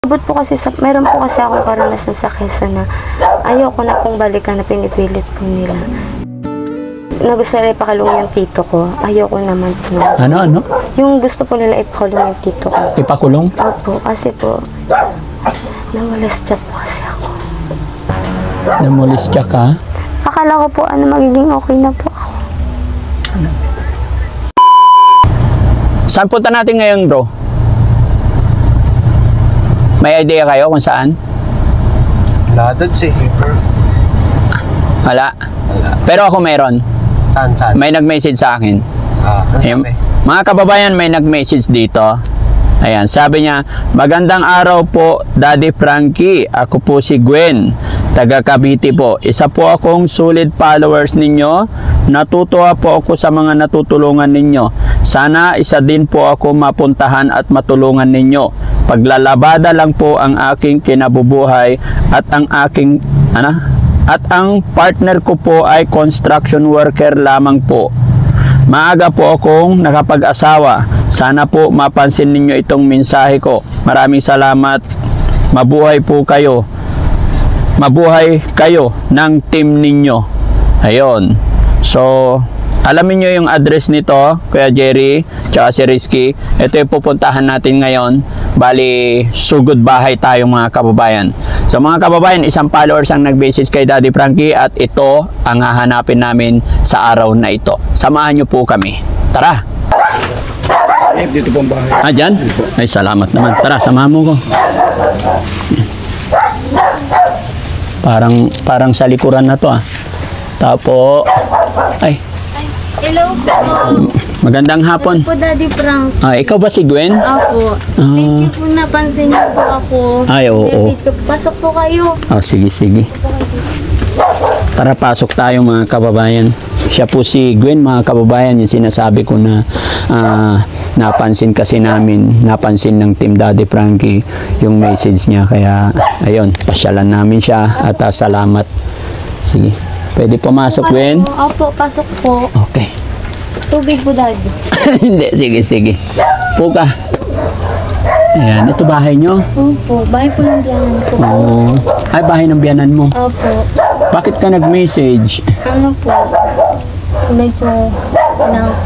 Abot po kasi meron po kasi akong karanasan sa Quezon na ayoko na pong balikan na pinipilit po nila. Na gusto nila ipakulong yung tito ko, ayoko naman po. Ano? Yung gusto po nila ipakulong yung tito ko. Ipakulong? Opo, kasi po, namolestya po kasi ako. Namolestya ka? Akala ko po, magiging okay na po ako. Saan punta natin ngayon, bro? May idea kayo kung saan? Ladad si Wala. Pero ako meron. Saan? May nag-message sa akin. Sabi? Mga kababayan, may nag-message dito. Ayan, sabi niya, magandang araw po, Daddy Frankie. Ako po si Gwen, taga Cavite po. Isa po akong solid followers ninyo. Natutuwa po ako sa mga natutulungan ninyo. Sana isa din po ako mapuntahan at matulungan ninyo. Paglalabada lang po ang aking kinabubuhay at ang aking at ang partner ko po ay construction worker lamang po. Maaga po akong nakapag-asawa. Sana po mapansin ninyo itong mensahe ko. Maraming salamat. Mabuhay po kayo. Mabuhay kayo ng team ninyo. Ayun. So, alamin nyo yung address nito, Kuya Jerry, tsaka si Rizky. Ito yung pupuntahan natin ngayon. Bali, sugod bahay tayo mga kababayan. So mga kababayan, isang followers ang nag-message kay Daddy Frankie at ito ang hahanapin namin sa araw na ito. Samahan nyo po kami. Tara! Dito po ang bahay. Dyan? Ay, salamat naman. Tara, samahan mo ko. Parang sa likuran na to Tapo. Ay. Hello po. Magandang hapon. Hello po, Daddy Frank. Ikaw ba si Gwen? Opo. Thank you po, napansin niyo po ako. Ay, oo. Message ko po. Pasok po kayo. Sige. Tara, pasok tayo mga kababayan. Siya po si Gwen, mga kababayan. Yung sinasabi ko na napansin ng Team Daddy Frankie yung message niya. Kaya, ayun, pasyalan namin siya at salamat. Sige. Pwede pumasok, Gwen? Opo, pasok po. Okay. Tubig po, Daddy. Hindi, sige. Puka. Ayan, ito bahay nyo? Opo, bahay po ng biyanan ko. Oo. Ay, bahay ng biyanan mo. Opo. Bakit ka nag-message? Ano po? Medyo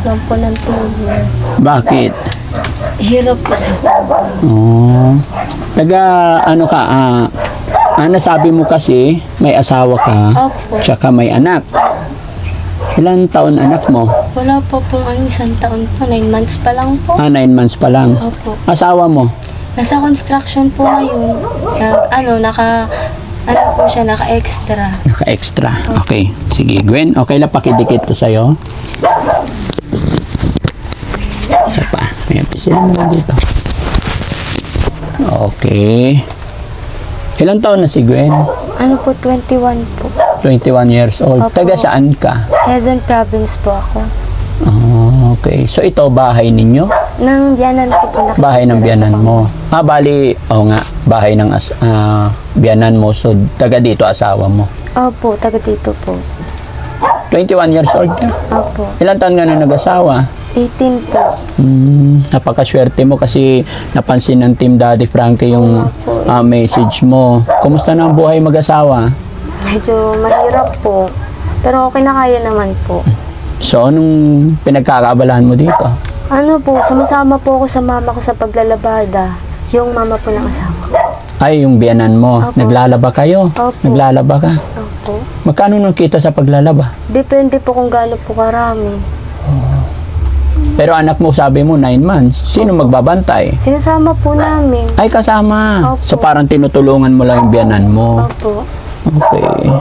lang po ng tubig. Bakit? Hirap po sa Oo. Nasabi mo kasi may asawa ka, Opo. tsaka may anak. Ilan taon anak mo? Wala po pong isang taon po. 9 months pa lang po. 9 months pa lang. Opo. Asawa mo? Nasa construction po ngayon. Naka-extra. Naka-extra. Okay. Sige, Gwen. Okay lang, pakidikit to sa'yo. Isa pa. Ayan, pisilan mo lang dito. Okay. Ilang taon na si Gwen? Ano po, 21 po. 21 years old. Opo. Taga saan ka? Quezon Province po ako. Okay. So, ito, bahay ninyo? Nang biyanan ko po nakikita. Bahay ng biyanan mo. Bahay ng biyanan mo. So, taga dito asawa mo. Opo, taga dito po. 21 years old ka? Opo. Ilang taon nga na nag-asawa? 18 po. Napakaswerte mo kasi napansin ng Team Daddy Frankie yung message mo. Kumusta na ang buhay mag-asawa? Medyo mahirap po. Pero okay na, kaya naman po. So, anong pinagkakaabalahan mo dito? Ano po, sumasama po ako sa mama ko sa paglalabada. Yung mama po ng asawa ko. Ay, yung biyanan mo. Opo. Naglalaba kayo? Opo. Naglalaba ka? Opo. Magkano nang kita sa paglalaba? Depende po kung gaano po karami. Pero anak mo, sabi mo, 9 months. Sino magbabantay? Sinasama po namin. Ay, kasama. Opo. So, parang tinutulungan mo lang yung biyanan mo. Opo. Okay.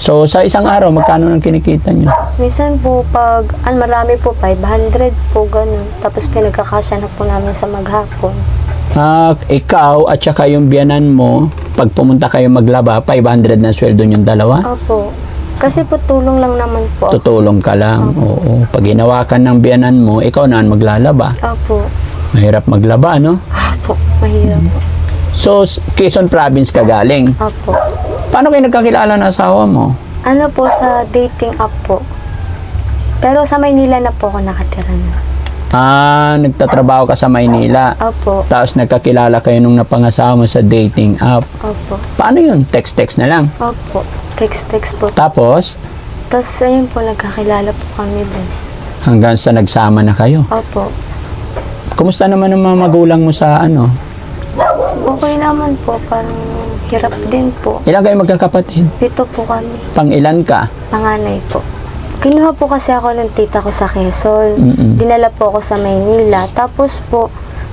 So, sa isang araw, magkano nang kinikita niyo? Minsan po, pag marami po, 500 po, ganun. Tapos pinagkakasya na po namin sa maghapon. Ikaw at saka yung biyanan mo, pag pumunta kayo maglaba, 500 na sweldo yung dalawa? Opo. Kasi po, tulong lang naman po. Tutulong ka lang. Oo. Pag hinawakan ng biyanan mo, ikaw na ang maglalaba. Opo. Mahirap maglaba, no? Opo, mahirap po. So, Quezon Province ka galing. Opo. Paano kayo nagkakilala ng asawa mo? Ano po, sa dating app po. Pero sa Maynila na po ako nakatira na. Nagtatrabaho ka sa Maynila. Opo. Tapos nagkakilala kayo nung napangasawa mo sa dating app. Opo. Paano yun? Text-text na lang. Opo. Text po. Tapos, Ayun po, nagkakilala po kami din. hanggang sa nagsama na kayo. Opo. Kumusta naman ang mga magulang mo sa ano? Okay naman po, parang hirap din po. Ilan kayo magkakapatid? 7 po kami. Pang-ilan ka? Panganay po. Kinuha po kasi ako ng tita ko sa Quezon. Dinala po ako sa Maynila. Tapos po,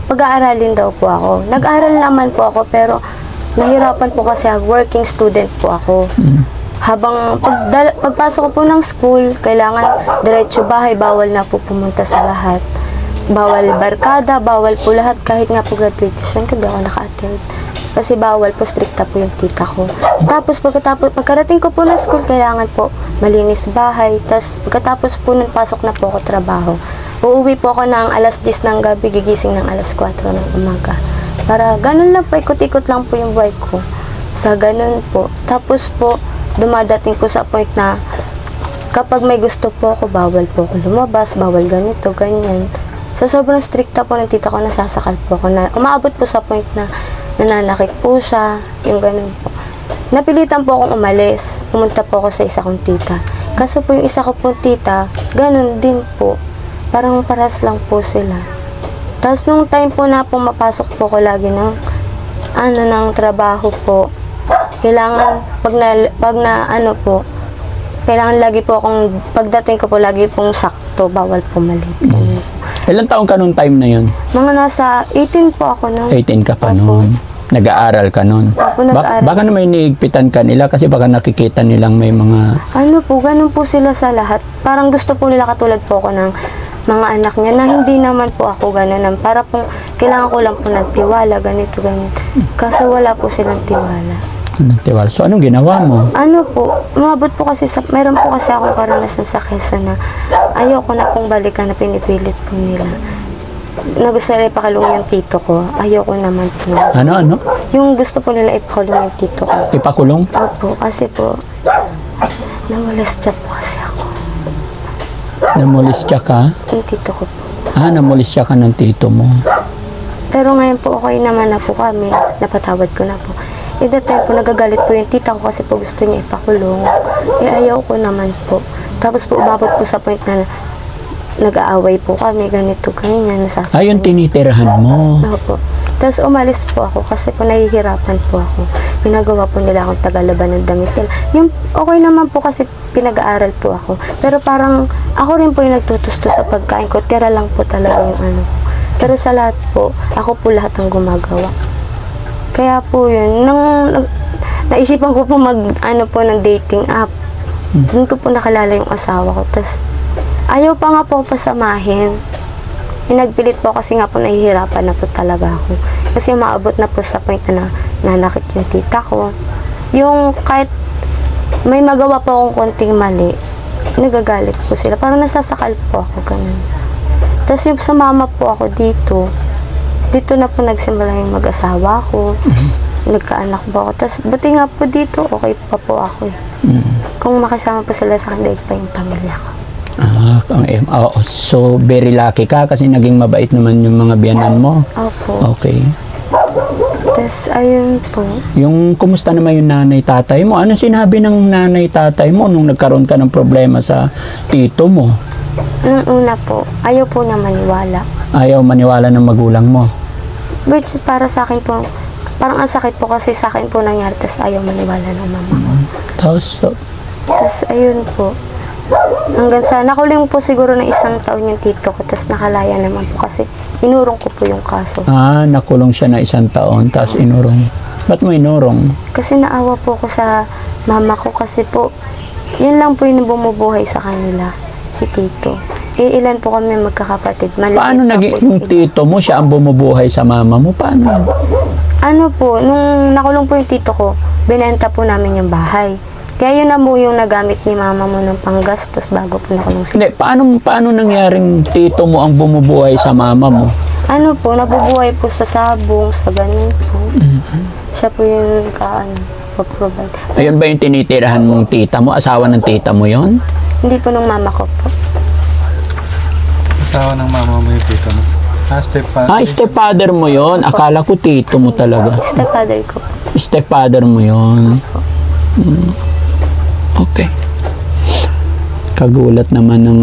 pag-aaralin daw po ako. Nag-aral naman po ako pero nahirapan po kasi working student po ako. Habang pagpasok ko po ng school, kailangan diretso bahay, bawal na po pumunta sa lahat. Bawal barkada, bawal po lahat. Kahit nga po graduation ko, di ako naka-attend. Kasi bawal po, stricta po yung tita ko. Tapos pagkarating ko po ng school, kailangan po malinis bahay. Tapos pagkatapos po nun, pasok na po ako trabaho. Uuwi po ako ng alas 10 ng gabi, gigising ng alas 4 ng umaga. Para ganun lang po, ikot-ikot lang po yung buhay ko. Sa ganun po. Tapos po, dumadating po sa point na kapag may gusto po ako, bawal po ako lumabas, bawal ganito, ganyan. Sa sobrang stricta po ng tita ko, nasasakal po ako na umaabot po sa point na nananakit po siya, yung ganun po. Napilitan po akong umalis. Pumunta po ako sa isa kong tita. Kaso po yung isa ko pong tita, ganun din po. Parang paras lang po sila. Tapos nung time po na pumapasok po ko lagi ng trabaho po, kailangan kailangan lagi po akong, pagdating ko po lagi pong sakto, bawal po malit. Ganun po. Ilan taong ka nung time na yun? Mga nasa 18 po ako nung. 18 ka pa noon. Nag-aaral ka noon. Opo, nag-aaral. Baka naman iniigpitan ka nila kasi baka nakikita nilang may mga... Ganun po sila sa lahat. Parang gusto po nila katulad po ako ng mga anak niya na hindi naman po ako ganun. Para pong kailangan ko lang po ng tiwala, ganito, ganyan. Kaso wala po silang tiwala. Tiwala. So, anong ginawa mo? Umabot po kasi mayroon po kasi akong karanasan sa Quezon na ayoko na pong balikan na pinipilit po nila. Na gusto nila ipakulong yung tito ko. Ayoko naman po. Ano? Yung gusto po nila ipakulong yung tito ko. Ipakulong? Opo, kasi po namolestya po kasi ako. Namolestya ka? Yung tito ko po. Namolestya ka ng tito mo. Pero ngayon po okay naman na po kami. Napatawad ko na po. That time po nagagalit po yung tita ko kasi po gusto niya ipakulong. Ayaw ko naman po. Tapos po umabot po sa point na nag-aaway po kami, ganito, ganyan, nasasaktan. Yung tinitirahan mo. Opo. Tapos umalis po ako kasi po nahihirapan po ako. Ginagawa po nila akong tagalaban ng damit nila. Yung okay naman po kasi pinag-aaral po ako. Pero parang ako rin po yung nagtutusto sa pagkain ko. Tira lang po talaga yung ano ko. Pero sa lahat po, ako po lahat ang gumagawa. Kaya po yun, naisipan ko po ng dating app. Doon ko po nakalala yung asawa ko. Tapos, ayaw pa nga po pasamahin. Pinagpilit po kasi nga po nahihirapan na po talaga ako. Kasi maabot na po sa point na nanakit yung tita ko. Yung kahit may magawa po akong konting mali, nagagalit po sila. Parang nasasakal po ako, ganun. Tapos yung sa mama po ako dito na po nagsimula yung mag-asawa ko. Nagkaanak po ako. Tapos buti nga po dito, okay pa po ako eh. Kung makasama po sila sa akin, daig pa yung pamilya ko. So very lucky ka kasi naging mabait naman yung mga biyanan mo. Opo. Okay. Tapos ayun po. Yung kumusta naman yung nanay-tatay mo? Anong sinabi ng nanay-tatay mo nung nagkaroon ka ng problema sa tito mo? Nung una po, ayaw po niya maniwala. Ayaw maniwala ng magulang mo? Which is para sa akin po, parang ang sakit po kasi sa akin po nangyari, tapos ayaw maniwala ng mama ko. Tapos ayun po. Hanggang sa nakuling po siguro ng 1 taon yung tito ko, tapos nakalaya naman po kasi inurong ko po yung kaso. Nakulong siya na 1 taon, tapos inurong. Ba't mo inurong? Kasi naawa po ko sa mama ko kasi po, yun lang po yung bumubuhay sa kanila, si tito. Ilan po kami magkakapatid. Paano naging yung tito mo, siya ang bumubuhay sa mama mo? Paano? Nung nakulong po yung tito ko, binenta po namin yung bahay. Kaya yun na po yung nagamit ni mama mo ng panggastos bago po nakulong siya. Hindi, paano nangyaring tito mo ang bumubuhay sa mama mo? Nabubuhay po sa sabong, sa ganun po. Siya po yung pag-provide. Ayun ba yung tinitirahan mong tita mo? Asawa ng tita mo yon? Hindi po nung mama ko po. Asawa ng mama mo yung tito mo. Stepfather mo yon. Akala ko tito mo talaga. Stepfather ko po. Stepfather mo yon. Okay. Kagulat naman ng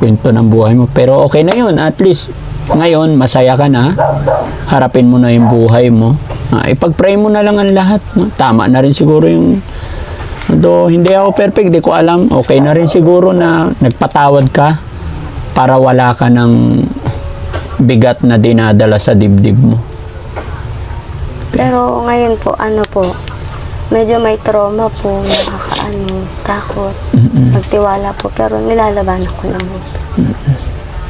kwento ng buhay mo. Pero okay na yun. At least, ngayon, masaya ka na. Harapin mo na yung buhay mo. Ipag-pray mo na lang ang lahat. No? Tama na rin siguro yung... Although, hindi ako perfect, di ko alam. Okay na rin siguro na nagpatawad ka para wala ka ng bigat na dinadala sa dibdib mo. Pero ngayon po, medyo may trauma po, takot, magtiwala po, pero nilalabanan ko naman.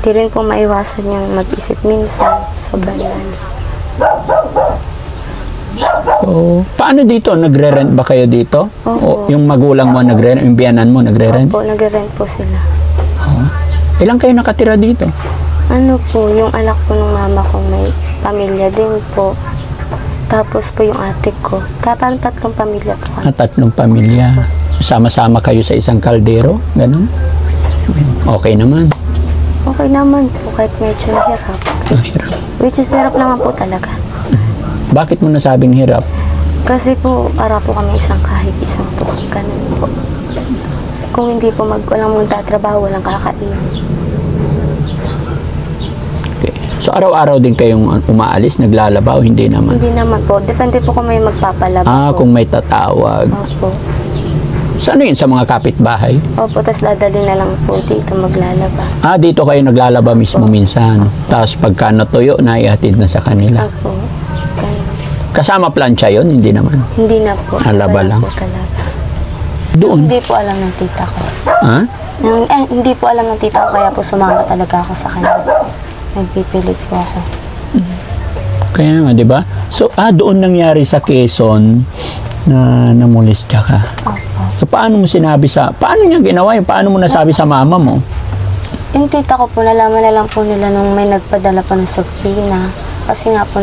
Di rin po maiwasan yung mag-isip minsan, sobrang lalo. So, paano dito? Nagre-rent ba kayo dito? Opo. O yung magulang mo nagre-rent, yung biyanan mo nagre-rent? Opo, nagre-rent po sila. Ilang kayo nakatira dito? Yung anak po ng mama ko may pamilya din po. Tapos po yung ate ko. Parang 3 pamilya po kami. 3 pamilya. Sama-sama kayo sa isang kaldero? Ganun? Okay naman. Okay naman po, kahit medyo hirap. Hirap. Which is hirap naman po talaga. Bakit mo nasabing hirap? Kasi po, para po kami isang kahig, isang tukang ganun po. Kung hindi po walang magtatrabaho, walang kakainin. Okay. So, araw-araw din kayong umaalis, naglalaba o hindi naman? Hindi naman po. Depende po kung may magpapalaba po. Kung may tatawag. Opo. So, ano yun sa mga kapitbahay? Opo, tapos dadali na lang po dito maglalaba. Dito kayo naglalaba mismo minsan. Tapos pagka natuyo, naihatid na sa kanila. Opo. Ganun. Kasama plancha yon, hindi naman. Hindi na po. Laba lang. Po talaga. Doon? Hindi po alam ng tita ko. Ha? Hindi po alam ng tita ko, kaya po sumama talaga ako sa kanya. Nagpipilit po ako. Kaya nga, di ba? So, doon nangyari sa Quezon na namulistya ka. Opo. So, paano mo sinabi paano niya ginawa yun? Paano mo nasabi sa mama mo? Yung tita ko po, nalaman na lang po nila nung may nagpadala po ng subpoena. Kasi nga po,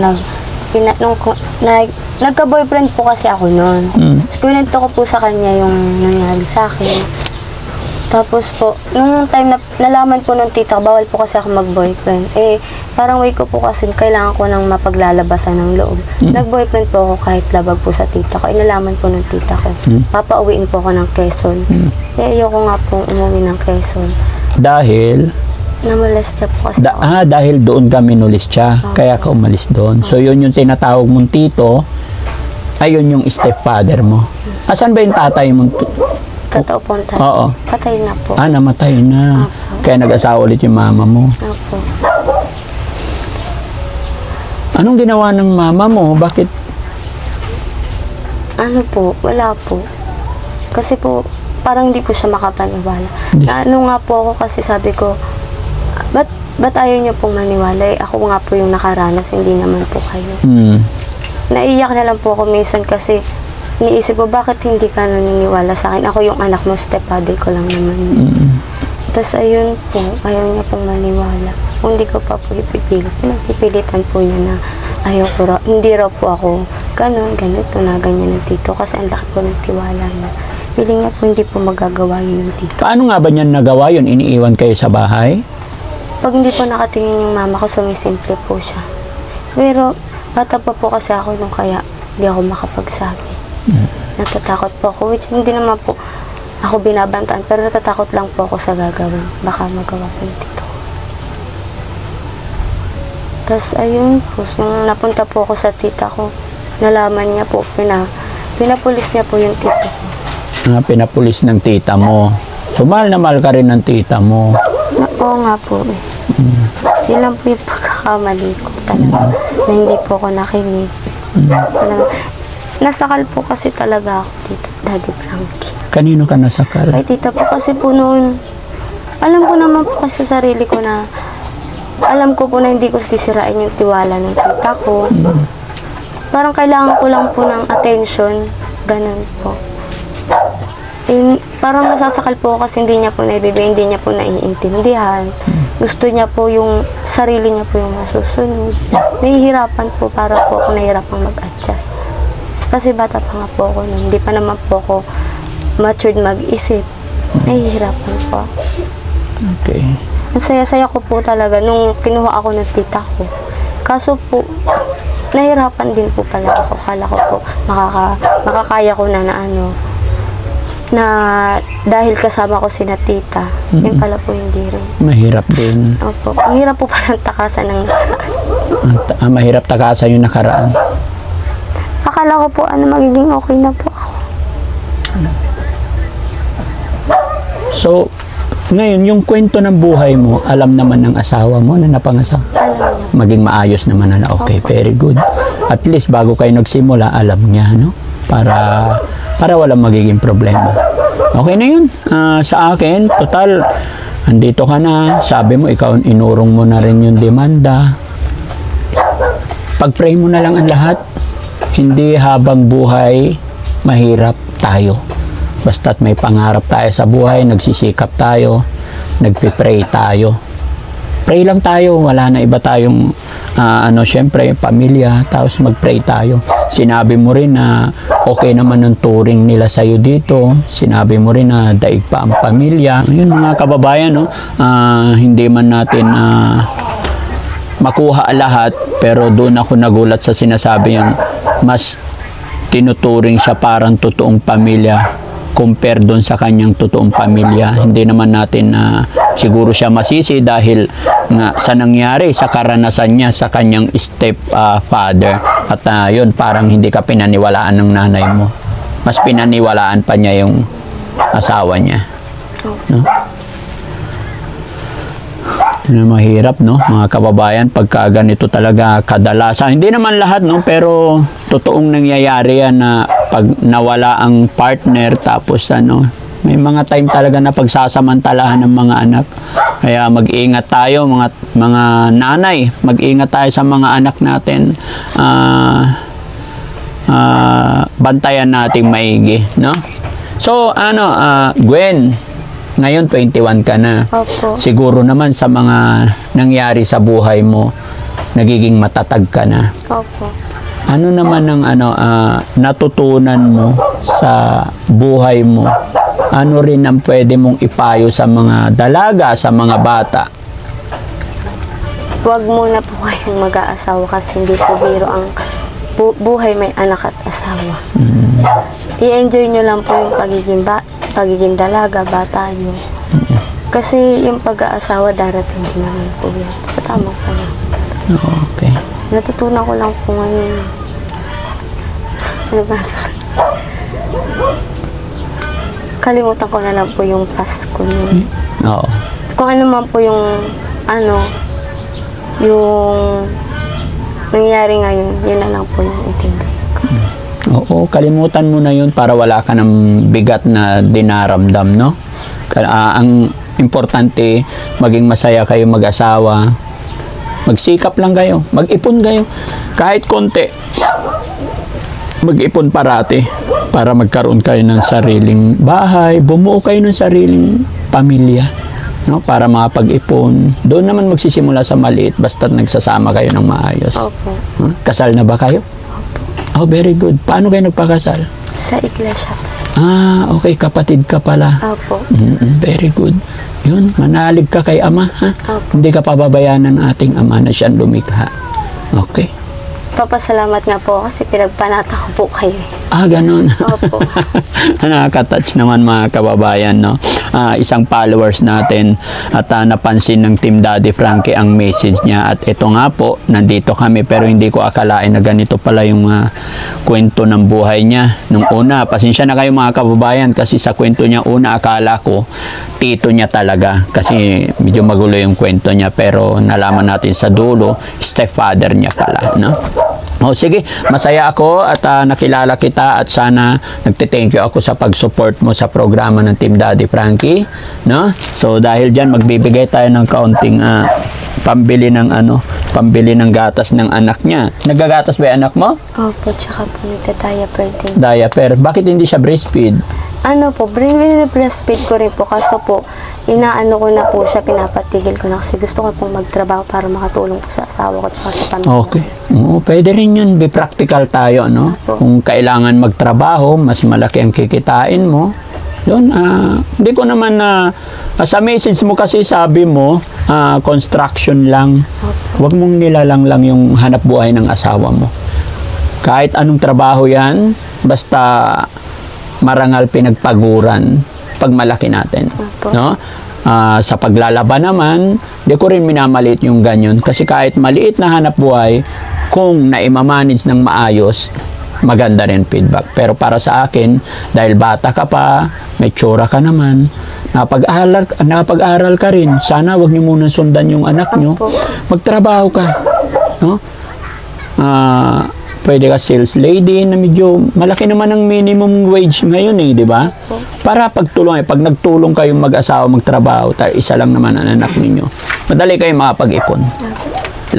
nagka-boyfriend po kasi ako noon. Kwento ko po sa kanya yung nangyari sa akin. Tapos po, nung time na nalaman po ng tita ko, bawal po kasi ako mag-boyfriend. Parang way ko po kasi kailangan ko ng mapaglalabasan ng loob. Nag-boyfriend po ako kahit labag po sa tita ko. Inalaman po ng tita ko. Papauwiin po ako ng Quezon. Ayoko nga po umuwi ng Quezon. Dahil? Namolestya po kasi ako. Dahil doon ka minulistya. Kaya ka umalis doon. So, yun yung tinatawag mong tito. Ayun yung stepfather mo. Asan ba yung tatay mo? Totoo po ang tatay. Oo. Patay na po. Namatay na. Kaya nag-asawa ulit yung mama mo. Opo. Anong ginawa ng mama mo? Bakit? Wala po. Kasi po, parang hindi po siya makapaniwala. Nga po ako kasi sabi ko, ba't ayaw niyo pong maniwala? Ako nga po yung nakaranas, hindi naman po kayo. Naiiyak na lang po ako minsan kasi iniisip ko, bakit hindi ka naniniwala sa akin? Ako yung anak mo, stepfather ko lang naman. Tapos ayun po, ayaw niya pong maniwala. Kung hindi ko pa po ipipilit, pinagpipilitan po niya na hindi raw po ako ganito na ganyan ng tito kasi ang laki po ng tiwala niya. Piling niya po hindi po magagawa yun ng tito. Paano nga ba niya nagawa yun? Iniiwan kayo sa bahay? Pag hindi po nakatingin yung mama ko, sumisimple po siya. Pero bata pa po kasi ako nung kaya hindi ako makapagsabi. Natatakot po ako, which hindi naman po ako binabantaan, pero natatakot lang po ako sa gagawin. Baka magawa po ng tito ko. Tapos ayun po, nung napunta po ako sa tita ko, nalaman niya po, pinapulis niya po yung tito ko. Pinapulis ng tita mo. So, mahal na mahal ka rin ng tita mo. Oo nga po eh. Yun lang po yung pagkakamali ko talaga. Na hindi po ako nakinig. Salamat. Nasakal po kasi talaga ako dito, Daddy Frankie. Kanino ka nasakal? Kay tita po kasi po noon, alam ko naman po kasi sa sarili ko na, alam ko po na hindi ko sisirain yung tiwala ng tita ko. Parang kailangan ko lang po ng attention, ganun po. Parang nasasakal po ako kasi hindi niya po naibibigay, hindi niya po naiintindihan. Gusto niya po yung sarili niya po yung masusunod. Nahihirapan po, para po ako nahihirapang mag-adjust. Kasi bata pa nga po ako nun. Hindi pa naman po ako matured mag-isip. Nahihirapan po ako. Okay. Ang saya-saya ko po talaga nung kinuha ako ng tita ko. Kaso po, nahirapan din po pala ako. Kala ko po, makakaya ko na na dahil kasama ko sina tita. Yun pala po hindi rin. Mahirap din. Opo. Ang hirap po palang takasan ng nakaraan. Mahirap takasan yung nakaraan. Akala ko po, magiging okay na po ako. So, ngayon, yung kwento ng buhay mo, alam naman ng asawa mo na napangasawa? Alam niya. Maging maayos naman na, okay, very good. At least, bago kayo nagsimula, alam niya, no? Para walang magiging problema. Okay na yun. Sa akin, total, andito ka na. Sabi mo, ikaw, inurong mo na rin yung demanda. Pag-pray mo na lang ang lahat. Hindi habang buhay, mahirap tayo. Basta't may pangarap tayo sa buhay, nagsisikap tayo, nagpipray tayo. Pray lang tayo, wala na iba tayong, syempre, pamilya, tapos magpray tayo. Sinabi mo rin na okay naman ang turing nila sa'yo dito. Sinabi mo rin na daig pa ang pamilya. Yun mga kababayan, no? Hindi man natin makuha lahat, pero doon ako nagulat sa sinasabi yung mas tinuturing siya parang totoong pamilya compare doon sa kanyang totoong pamilya. Hindi naman natin siguro siya masisi dahil nga sa nangyari, sa karanasan niya sa kanyang stepfather. At yun, parang hindi ka pinaniwalaan ng nanay mo. Mas pinaniwalaan pa niya yung asawa niya. No? Yun ang mahirap, no? Mga kababayan, pagka ganito talaga kadalasan. Hindi naman lahat, no? Pero totoong nangyayari yan na pag nawala ang partner, tapos may mga time talaga na pagsasamantalahan ng mga anak. Kaya mag-ingat tayo, mga nanay. Mag-ingat tayo sa mga anak natin. Bantayan natin maigi, no? So, Gwen, ngayon 21 ka na. Opo. Siguro naman sa mga nangyari sa buhay mo, nagiging matatag ka na. Opo. Ano naman ang natutunan mo sa buhay mo? Ano rin ang pwede mong ipayo sa mga dalaga, sa mga bata? Huwag muna po kayong mag-aasawa kasi hindi po biro ang buhay may anak at asawa. I-enjoy nyo lang po yung pagiging dalaga, bata nyo. Kasi yung pag-aasawa darating din naman po yan sa tamang panahon. Okay. Natutunan ko lang po ngayon. Ano ba? Kalimutan ko na lang po yung Pasko niyo. Oo. Kung ano man po yung yung nangyari ngayon, yun na lang po yung intindi ko. Oo, kalimutan mo na yun para wala ka ng bigat na dinaramdam, no? Ang importante, maging masaya kayo mag-asawa. Magsikap lang kayo. Mag-ipon kayo. Kahit konti. Mag-ipon parati para magkaroon kayo ng sariling bahay. Bumuo kayo ng sariling pamilya. No? Para makapag-ipon. Doon naman magsisimula sa maliit basta nagsasama kayo ng maayos. Opo. Kasal na ba kayo? Opo. Oh, very good. Paano kayo nagpakasal? Sa iglesia po. Okay. Kapatid ka pala. Opo. Very good. Yun, manalig ka kay Ama, ha? Opo. Hindi ka pababayaan ng ating Ama na siyang lumikha. Okay. Papasalamat nga po kasi pinagpanata ko po kayo. Ganun. Opo. Nakaka-touch naman mga kababayan, no? Isang followers natin at napansin ng Team Daddy Frankie ang message niya. At ito nga po, nandito kami pero hindi ko akalain na ganito pala yung kwento ng buhay niya. Nung una, pasensya na kayo mga kababayan kasi sa kwento niya una akala ko tito niya talaga kasi medyo magulo yung kwento niya pero nalaman natin sa dulo, stepfather niya pala, no? Sige, masaya ako at nakilala kita at sana nagte-thank you ako sa pag-support mo sa programa ng Team Daddy Frankie, no? So dahil diyan magbibigay tayo ng kaunting pambili ng gatas ng anak niya. Naggagatas ba 'yung anak mo? Opo, tsaka po nagta-diaper din. Diaper. Bakit hindi siya breastfeed? Breastfeed ko rin po kaso po inaano ko na po siya, pinapatigil ko na kasi gusto ko pong magtrabaho para makatulong po sa asawa ko tsaka sa pamilya. Okay. Oo, pwede rin yun. Be practical tayo, no? Opo. Kung kailangan magtrabaho, mas malaki ang kikitain mo, Yun, hindi ko naman sa message mo kasi sabi mo, construction lang. Huwag mong nilalang lang yung hanap buhay ng asawa mo. Kahit anong trabaho yan, basta marangal pinagpaguran pag malaki natin. Opo. No? Sa paglalaba naman, di ko rin minamaliit yung ganyan. Kasi kahit maliit na hanap buhay, kung naimamanage ng maayos, maganda rin feedback. Pero para sa akin, dahil bata ka pa, may tsura ka naman, napag-aral ka rin, sana wag niyo muna sundan yung anak niyo. Opo. Magtrabaho ka. No? Pwede ka sales lady na medyo malaki naman ang minimum wage ngayon di ba? Para pagtulong pag nagtulong kayong mag-asawa magtrabaho, isa lang naman ang anak ninyo. Madali kayong makapag-ipon.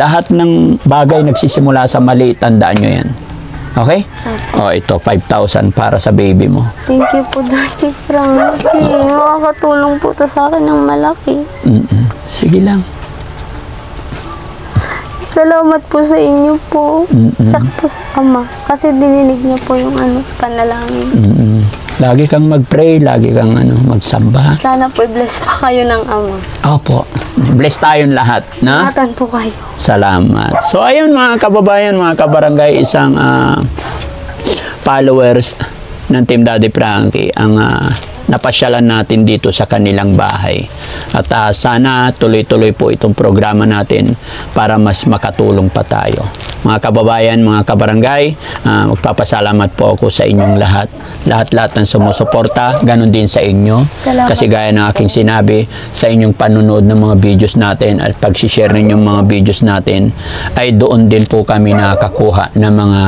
Lahat ng bagay nagsisimula sa mali, tandaan nyo yan. Okay? Ito, 5,000 para sa baby mo. Thank you po, Daddy Frankie. Makakatulong po to sa akin ng malaki. Sige lang. Salamat po sa inyo po. Tsaka po sa Ama. Kasi dininig niya po yung panalangin. Lagi kang mag-pray, lagi kang magsamba. Sana po i-bless pa kayo ng Ama. Opo. Bless tayong lahat, na? Ingatan po kayo. Salamat. So, ayun mga kababayan, mga kabarangay, isang followers ng Team Daddy Frankie ang napasyalan natin dito sa kanilang bahay. At sana tuloy-tuloy po itong programa natin para mas makatulong pa tayo. Mga kababayan, mga kabarangay, magpapasalamat po ako sa inyong lahat. Lahat-lahat ng sumusuporta, ganun din sa inyo. Salamat. Kasi gaya ng aking sinabi, sa inyong panunood ng mga videos natin at pag-share ninyong mga videos natin, ay doon din po kami nakakakuha ng mga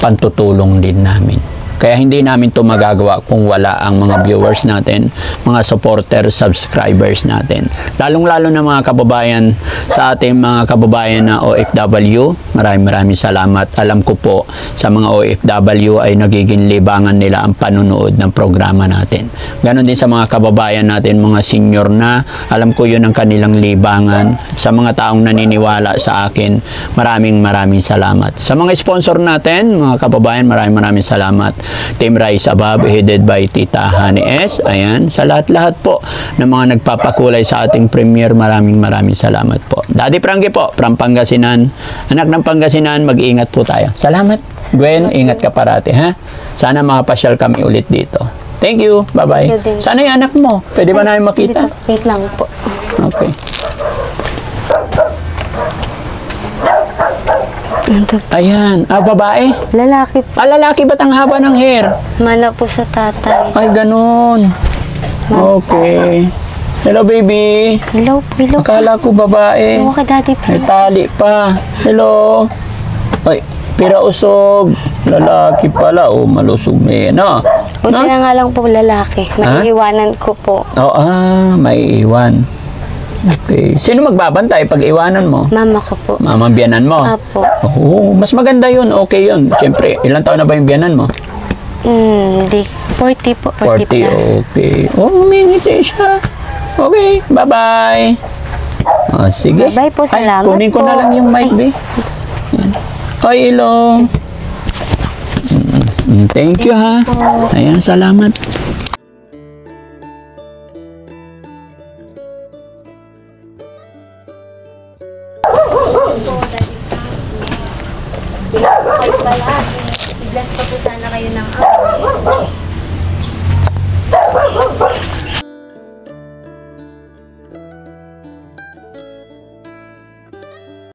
pantutulong din namin. Kaya hindi namin ito magagawa kung wala ang mga viewers natin, mga supporters, subscribers natin. Lalong-lalo na mga kababayan, sa ating mga kababayan na OFW, maraming salamat. Alam ko po, sa mga OFW ay nagiging libangan nila ang panunood ng programa natin. Ganon din sa mga kababayan natin, mga senior na, alam ko yun ang kanilang libangan. Sa mga taong naniniwala sa akin, maraming salamat. Sa mga sponsor natin, mga kababayan, maraming salamat. Team Rise Above, headed by Tita Honey S. Ayan, sa lahat-lahat po ng mga nagpapakulay sa ating premiere, maraming salamat po. Daddy Frankie po, from Pangasinan. Anak ng Pangasinan, mag-ingat po tayo. Salamat. Gwen, ingat ka parati, ha? Sana makapasyal kami ulit dito. Thank you. Bye-bye. Sana yung anak mo. Pwede ba namin makita? Wait lang po. Okay. Ayan. Babae? Lalaki po. Lalaki ba't ang haba ng hair? Mana po sa tatay. Ay, ganun. Okay. Hello, baby. Hello po. Hello po. Akala ko babae. Hello ka, Daddy May Frankie. tali pa. Hello. Ay, pira usog. Lalaki pala. Malusog na yan. Buti na nga lang po lalaki. Maiiwanan ko po. May iwan. Okay. Sino magbabantay pag iwanan mo? Mama ko po. Mama, biyanan mo? Apo. Mas maganda yun. Okay yun. Siyempre, ilang taon na ba yung biyanan mo? Hindi. 40 po. 40 plus. Okay. Umingiti siya. Okay. Bye-bye. Sige. Bye-bye po. Salamat kunin ko po. na lang yung mic, be. Yan. Hi, Ilong. Thank you, ha. Ayan, salamat. I-bless pa po sana kayo ng